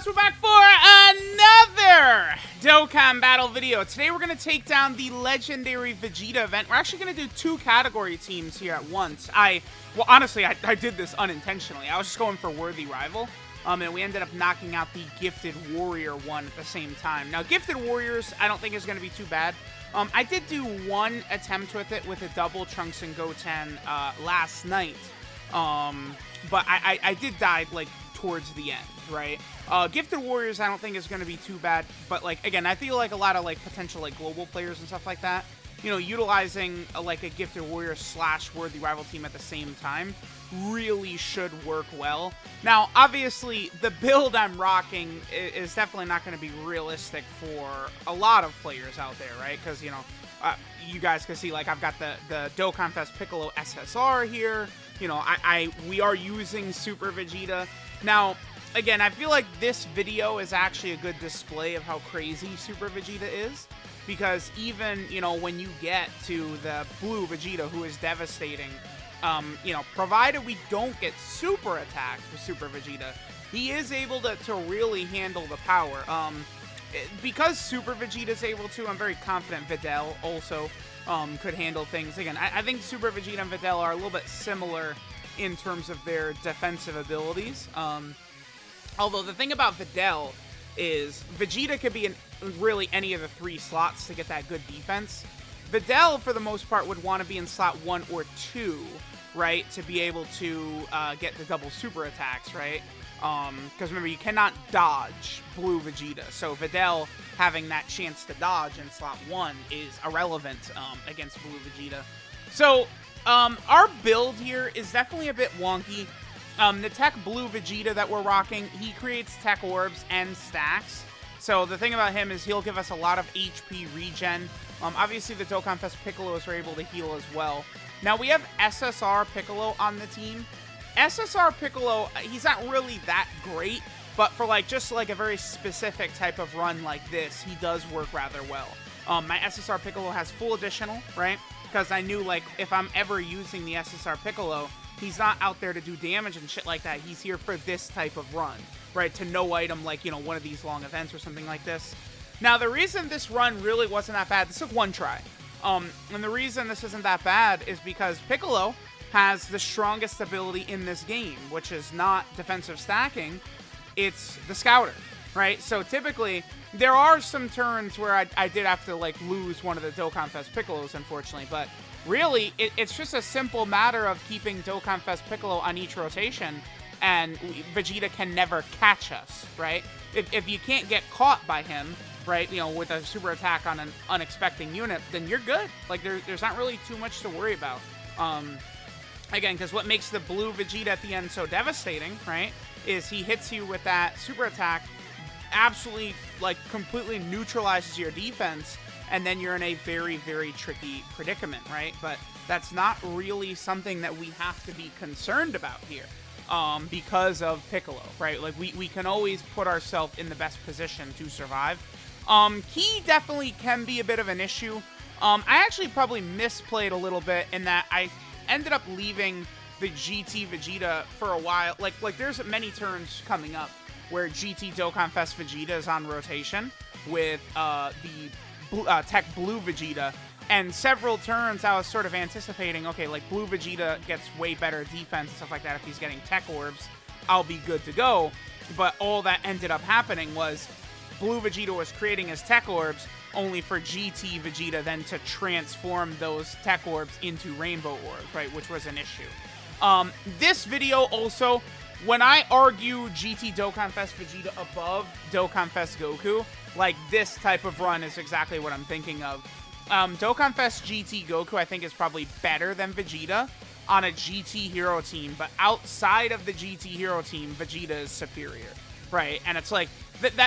we're back for another Dokkan battle video. Today we're going to take down the legendary Vegeta event. We're actually going to do two category teams here at once. Well, honestly, I did this unintentionally. I was just going for Worthy Rival, and we ended up knocking out the Gifted Warrior one at the same time. Now, Gifted Warriors, I don't think is going to be too bad. I did do one attempt with it with a double Trunks and Goten last night, but I did die, like, towards the end, right? Gifted Warriors I don't think is going to be too bad, but like again, I feel like a lot of like potential like global players and stuff like that, you know, utilizing like a Gifted Warrior / Worthy Rival team at the same time really should work well. Now, obviously, the build I'm rocking is definitely not going to be realistic for a lot of players out there, right? Because, you know, you guys can see, like, I've got the Dokkan Fest Piccolo SSR here. You know, we are using Super Vegeta. Now, again, I feel like this video is actually a good display of how crazy Super Vegeta is. Because even, you know, when you get to the Blue Vegeta, who is devastating, you know, provided we don't get super attacked with Super Vegeta, he is able to really handle the power. Because Super Vegeta is able to, I'm very confident Videl also could handle things. Again, I think Super Vegeta and Videl are a little bit similar in terms of their defensive abilities. Although the thing about Videl is Vegeta could be in really any of the three slots to get that good defense. Videl, for the most part, would want to be in slot 1 or 2, right, to be able to get the double super attacks, right? Because remember, you cannot dodge Blue Vegeta, so Videl having that chance to dodge in slot 1 is irrelevant against Blue Vegeta. So, our build here is definitely a bit wonky. The Tech Blue Vegeta that we're rocking, he creates Tech Orbs and stacks. So the thing about him is he'll give us a lot of HP regen. Obviously, the Dokkan Fest Piccolos are able to heal as well. Now, we have SSR Piccolo on the team. SSR Piccolo, he's not really that great, but for like just like a very specific type of run like this, he does work rather well. My SSR Piccolo has full additional, right? Because I knew, like, if I'm ever using the SSR Piccolo, he's not out there to do damage and shit like that. He's here for this type of run, right? To no item, like, you know, one of these long events or something like this. Now, the reason this run really wasn't that bad, this took one try. And the reason this isn't that bad is because Piccolo has the strongest ability in this game, which is not defensive stacking, it's the Scouter, right? So typically, there are some turns where I did have to, like, lose one of the Dokkan Fest Piccolos, unfortunately, but really, it's just a simple matter of keeping Dokkan Fest Piccolo on each rotation, and Vegeta can never catch us, right? If you can't get caught by him, right, you know, with a super attack on an unexpected unit, then you're good. Like, there's not really too much to worry about. Again, because what makes the Blue Vegeta at the end so devastating, right, is he hits you with that super attack, absolutely, like, completely neutralizes your defense, and then you're in a very, very tricky predicament, right? But that's not really something that we have to be concerned about here because of Piccolo, right? Like, we can always put ourselves in the best position to survive. Ki definitely can be a bit of an issue. I actually probably misplayed a little bit in that I ended up leaving the GT Vegeta for a while. Like there's many turns coming up where GT Dokkan Fest Vegeta is on rotation with the Tech Blue Vegeta, and several turns I was sort of anticipating, okay, like Blue Vegeta gets way better defense and stuff like that. If he's getting Tech Orbs, I'll be good to go. But all that ended up happening was Blue Vegeta was creating his Tech Orbs only for GT Vegeta then to transform those Tech Orbs into Rainbow Orbs, right, which was an issue. This video also, when I argue GT Dokkan Fest Vegeta above Dokkan Fest Goku, like, this type of run is exactly what I'm thinking of. Dokkan Fest GT Goku, I think, is probably better than Vegeta on a GT Hero team, but outside of the GT Hero team, Vegeta is superior, right? And it's like,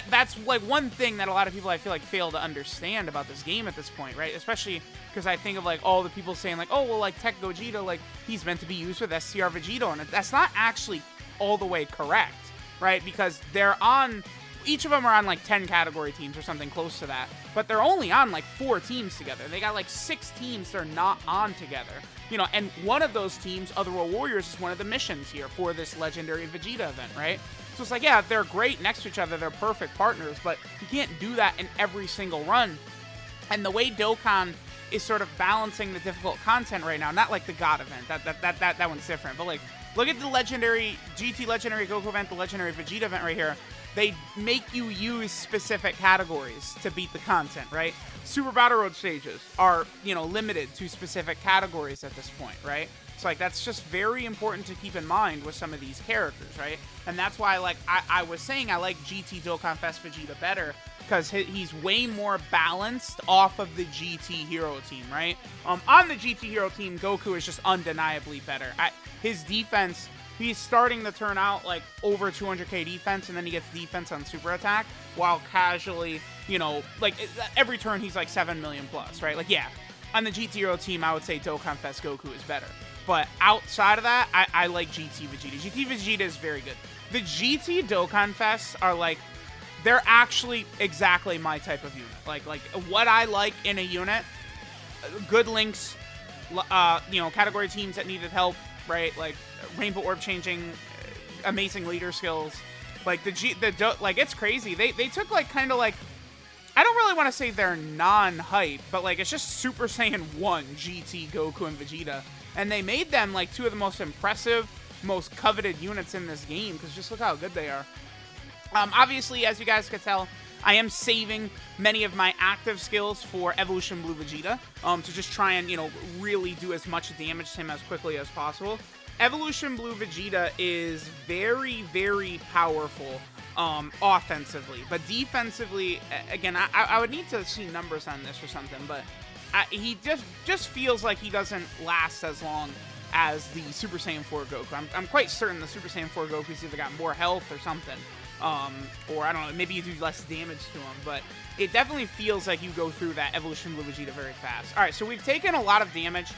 that's like one thing that a lot of people, I feel like, fail to understand about this game at this point, right? Especially because I think of, like, all the people saying, like, oh, well, like, Tech Gogeta, like, he's meant to be used with SCR Vegeta, and that's not actually all the way correct, right? Because they're on, each of them are on like 10 category teams or something close to that, but they're only on like 4 teams together. They got like 6 teams they're not on together, you know, and one of those teams, Otherworld Warriors, is one of the missions here for this legendary Vegeta event, right? So it's like, yeah, they're great next to each other. They're perfect partners, but you can't do that in every single run. And the way Dokkan is sort of balancing the difficult content right now, not like the God event, that one's different, but like, look at the legendary, GT Legendary Goku event, the Legendary Vegeta event right here. They make you use specific categories to beat the content, right? Super Battle Road stages are, you know, limited to specific categories at this point, right? So, like, that's just very important to keep in mind with some of these characters, right? And that's why, like, I was saying I like GT Dokkan Fest Vegeta better, because he's way more balanced off of the GT Hero team, right? On the GT Hero team, Goku is just undeniably better. His defense, he's starting to turn out, like, over 200k defense, and then he gets defense on super attack, while casually, you know, like, every turn he's, like, 7 million plus, right? Like, yeah, on the GT Hero team, I would say Dokkan Fest Goku is better. But outside of that, I like GT Vegeta. GT Vegeta is very good. The GT Dokkan Fests are, like, they're actually exactly my type of unit. Like what I like in a unit, good links, you know, category teams that needed help, right? Like Rainbow Orb changing, amazing leader skills. Like like it's crazy. They took like kind of like, I don't really want to say they're non-hype, but like it's just Super Saiyan 1 GT Goku and Vegeta, and they made them like two of the most impressive, most coveted units in this game, because just look how good they are. Obviously, as you guys can tell, I am saving many of my active skills for Evolution Blue Vegeta, to just try and, you know, really do as much damage to him as quickly as possible. Evolution Blue Vegeta is very, very powerful, offensively, but defensively, again, I would need to see numbers on this or something, but he just feels like he doesn't last as long as the Super Saiyan 4 Goku. I'm quite certain the Super Saiyan 4 Goku's either got more health or something. Or I don't know, maybe you do less damage to him, but it definitely feels like you go through that Evolution Blue Vegeta very fast. Alright, so we've taken a lot of damage,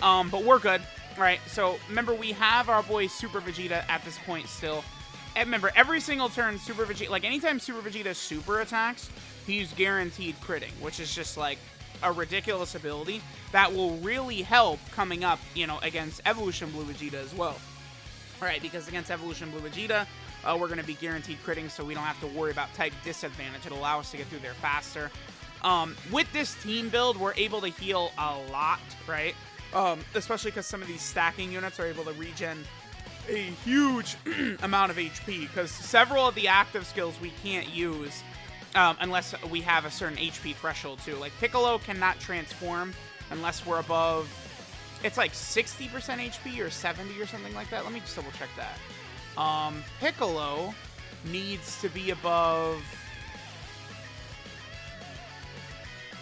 but we're good. Alright, so remember, we have our boy Super Vegeta at this point still. And remember, every single turn, Super Vegeta, like anytime Super Vegeta super attacks, he's guaranteed critting, which is just like a ridiculous ability that will really help coming up, you know, against Evolution Blue Vegeta as well. Alright, because against Evolution Blue Vegeta, we're going to be guaranteed critting, so we don't have to worry about type disadvantage. It'll allow us to get through there faster. With this team build, we're able to heal a lot, right? Especially because some of these stacking units are able to regen a huge amount of HP, because several of the active skills we can't use unless we have a certain HP threshold, too. Like, Piccolo cannot transform unless we're above, it's like 60% HP or 70 or something like that. Let me just double check that. Piccolo needs to be above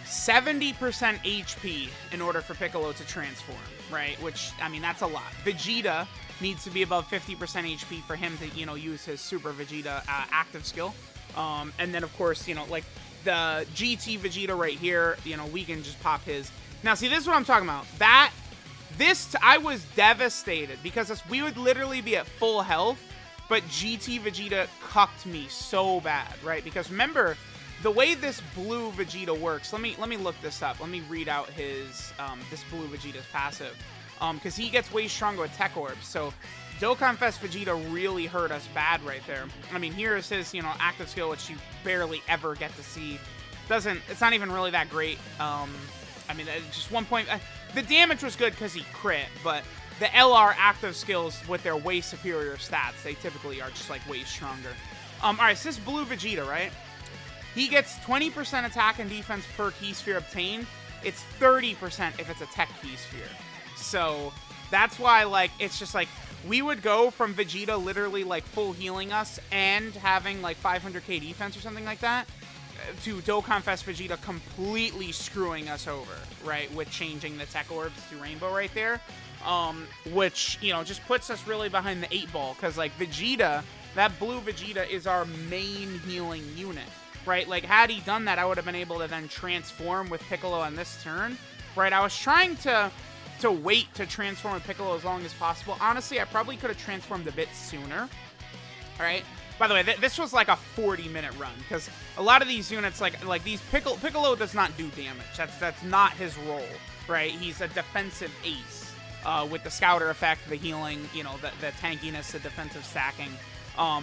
70% HP in order for Piccolo to transform, right? Which, I mean, that's a lot. Vegeta needs to be above 50% HP for him to, you know, use his Super Vegeta active skill. And then, of course, you know, like the GT Vegeta right here, you know, we can just pop his. Now, see, this is what I'm talking about. I was devastated because we would literally be at full health, but GT Vegeta cucked me so bad, right? Because remember, the way this blue Vegeta works, let me look this up. Let me read out his, this blue Vegeta's passive. Because he gets way stronger with Tech Orbs. So Dokkan Fest Vegeta really hurt us bad right there. I mean, here is his, you know, active skill, which you barely ever get to see. It's not even really that great. I mean, just 1 point. The damage was good because he crit, but the LR active skills with their way superior stats, they typically are just like way stronger. Alright, so this blue Vegeta, right? He gets 20% attack and defense per key sphere obtained. It's 30% if it's a tech key sphere. So that's why, like, it's just like we would go from Vegeta literally like full healing us and having like 500k defense or something like that, to Dokkan Fest Vegeta completely screwing us over, right, with changing the Tech Orbs to Rainbow right there, which, you know, just puts us really behind the 8-ball, because, like, Vegeta, that blue Vegeta is our main healing unit, right? Like, had he done that, I would have been able to then transform with Piccolo on this turn, right? I was trying to wait to transform with Piccolo as long as possible. Honestly, I probably could have transformed a bit sooner, right? By the way, this was like a 40-minute run, because a lot of these units, like these Piccolo does not do damage. That's not his role, right? He's a defensive ace with the Scouter effect, the healing, you know, the tankiness, the defensive stacking.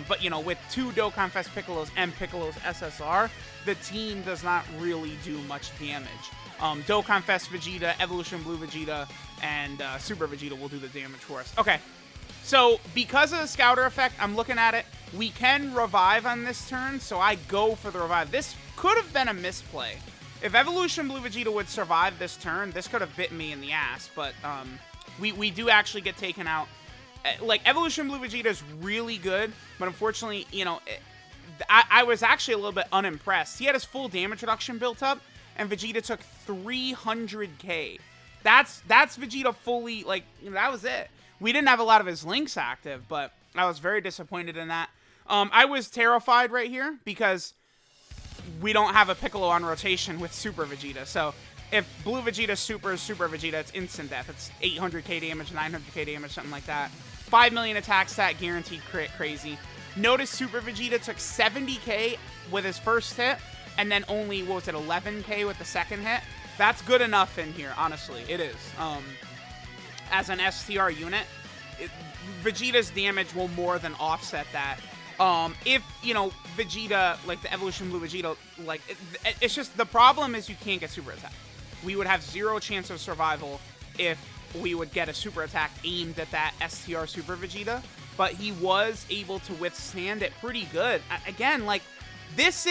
But, you know, with 2 Dokkan Fest Piccolos and Piccolo's SSR, the team does not really do much damage. Dokkan Fest Vegeta, Evolution Blue Vegeta, and Super Vegeta will do the damage for us. Okay, so because of the Scouter effect, I'm looking at it. We can revive on this turn, so I go for the revive. This could have been a misplay. If Evolution Blue Vegeta would survive this turn, this could have bit me in the ass, but we do actually get taken out. Like, Evolution Blue Vegeta is really good, but unfortunately, you know, I was actually a little bit unimpressed. He had his full damage reduction built up, and Vegeta took 300k. That's Vegeta fully, like, you know, that was it. We didn't have a lot of his links active, but I was very disappointed in that. I was terrified right here because we don't have a Piccolo on rotation with Super Vegeta. So if Blue Vegeta supers Super Vegeta, it's instant death. It's 800k damage, 900k damage, something like that. 5 million attack stat, guaranteed crit, crazy. Notice Super Vegeta took 70k with his first hit, and then only, what was it, 11k with the second hit? That's good enough in here, honestly. It is. As an STR unit, Vegeta's damage will more than offset that. If, you know, Vegeta, like the Evolution Blue Vegeta, like, it's just, the problem is you can't get super attack. We would have 0 chance of survival if we would get a super attack aimed at that STR Super Vegeta, but he was able to withstand it pretty good. Again, like, this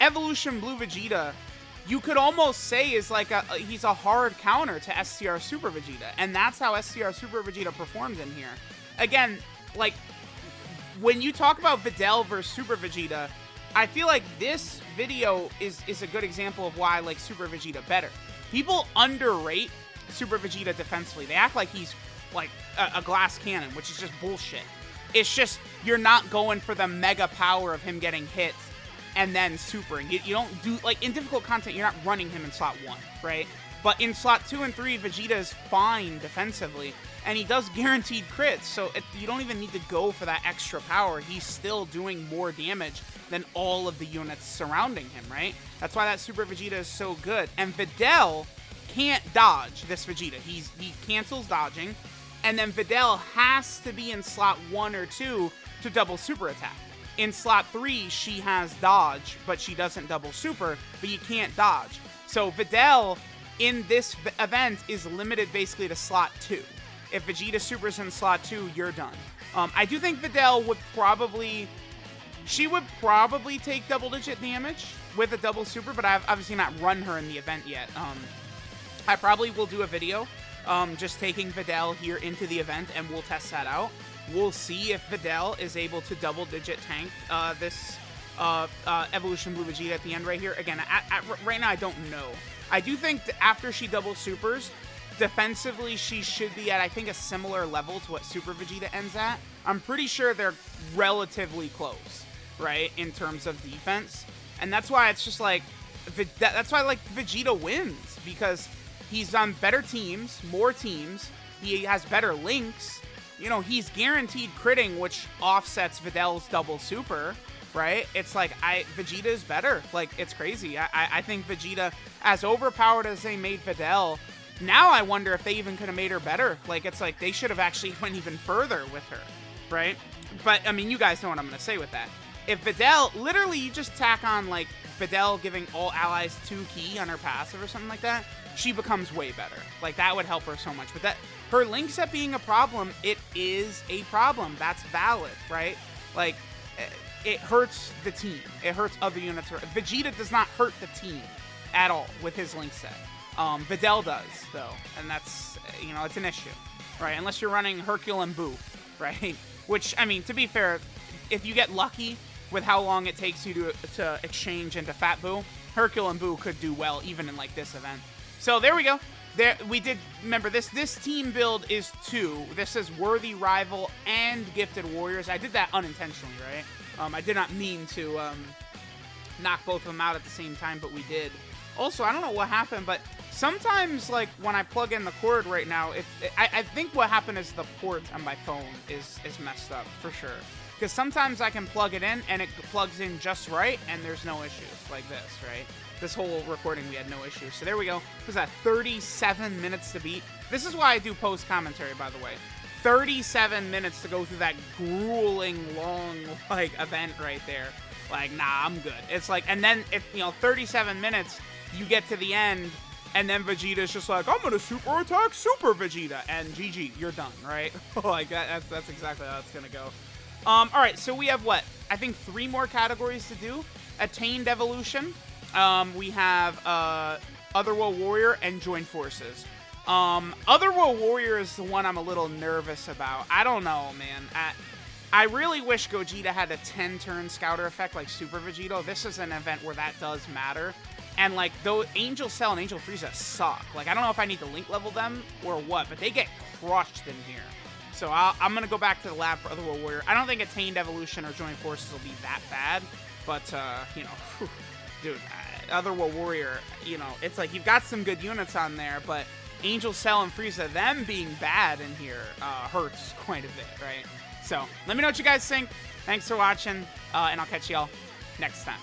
Evolution Blue Vegeta, you could almost say is like he's a hard counter to STR Super Vegeta, and that's how STR Super Vegeta performed in here. Again, like, when you talk about Videl versus Super Vegeta, I feel like this video is a good example of why I like Super Vegeta better. People underrate Super Vegeta defensively. They act like he's like a glass cannon, which is just bullshit. It's just, you're not going for the mega power of him getting hit and then supering. You don't do, like, in difficult content, you're not running him in slot 1, right? But in slot 2 and 3, Vegeta is fine defensively, and he does guaranteed crits, so you don't even need to go for that extra power. He's still doing more damage than all of the units surrounding him, right? That's why that Super Vegeta is so good. And Videl can't dodge this Vegeta. He cancels dodging, and then Videl has to be in slot 1 or 2 to double super attack. In slot 3, she has dodge, but she doesn't double super, but you can't dodge. So Videl in this event is limited basically to slot 2. If Vegeta supers in slot 2, you're done. I do think Videl would probably take double-digit damage with a double super, but I've obviously not run her in the event yet. I probably will do a video just taking Videl here into the event, and we'll test that out. We'll see if Videl is able to double-digit tank this Evolution Blue Vegeta at the end right here. Again, right now I don't know. I do think that after she double supers, defensively she should be at, I think, a similar level to what Super Vegeta ends at. I'm pretty sure they're relatively close, right, in terms of defense. And that's why it's just like, that's why, like, Vegeta wins, because he's on better teams, more teams, he has better links. You know, he's guaranteed critting, which offsets Videl's double super, right? It's like, Vegeta is better. Like, it's crazy. I think Vegeta, as overpowered as they made Videl, now I wonder if they even could have made her better. Like, it's like, they should have actually went even further with her, right? But, I mean, you guys know what I'm going to say with that. If Videl, literally, you just tack on, like, Videl giving all allies 2 ki on her passive or something like that, she becomes way better. Like, that would help her so much. But that, her link set being a problem, it is a problem. That's valid, right? Like, it hurts the team. It hurts other units. Vegeta does not hurt the team at all with his link set. Videl does, though. And that's, you know, it's an issue, right? Unless you're running Hercule and Boo, right? Which, I mean, to be fair, if you get lucky with how long it takes you to exchange into Fat Boo, Hercule and Boo could do well even in, like, this event. So there we go. There we did. Remember, this team build is 2. This is Worthy Rival and Gifted Warriors. I did that unintentionally, right? I did not mean to knock both of them out at the same time, but we did. Also, I don't know what happened, but sometimes, like, when I plug in the cord right now, I think what happened is the port on my phone is messed up, for sure. Because sometimes I can plug it in, and it plugs in just right, and there's no issues, like this, right? This whole recording, we had no issues. So there we go. What was that, 37 minutes to beat? This is why I do post-commentary, by the way. 37 minutes to go through that grueling, long, like, event right there. Like, nah, I'm good. It's like, and then, if, you know, 37 minutes, you get to the end, and then Vegeta's just like, I'm gonna super attack Super Vegeta, and GG, you're done, right? Like, that's exactly how it's gonna go. Alright, so we have, what? I think 3 more categories to do. Attained Evolution. We have, Otherworld Warrior, and Join Forces. Otherworld Warrior is the one I'm a little nervous about. I don't know, man. I really wish Gogeta had a 10-turn Scouter effect like Super Vegeta. This is an event where that does matter. And, like, though Angel Cell and Angel Frieza suck. Like, I don't know if I need to link level them or what, but they get crushed in here. So I'm going to go back to the lab for Otherworld Warrior. I don't think Attained Evolution or Join Forces will be that bad. But, you know, whew, dude, Otherworld Warrior, you know, it's like you've got some good units on there, but Angel Cell and Frieza, them being bad in here, hurts quite a bit, right? So, let me know what you guys think. Thanks for watching, and I'll catch y'all next time.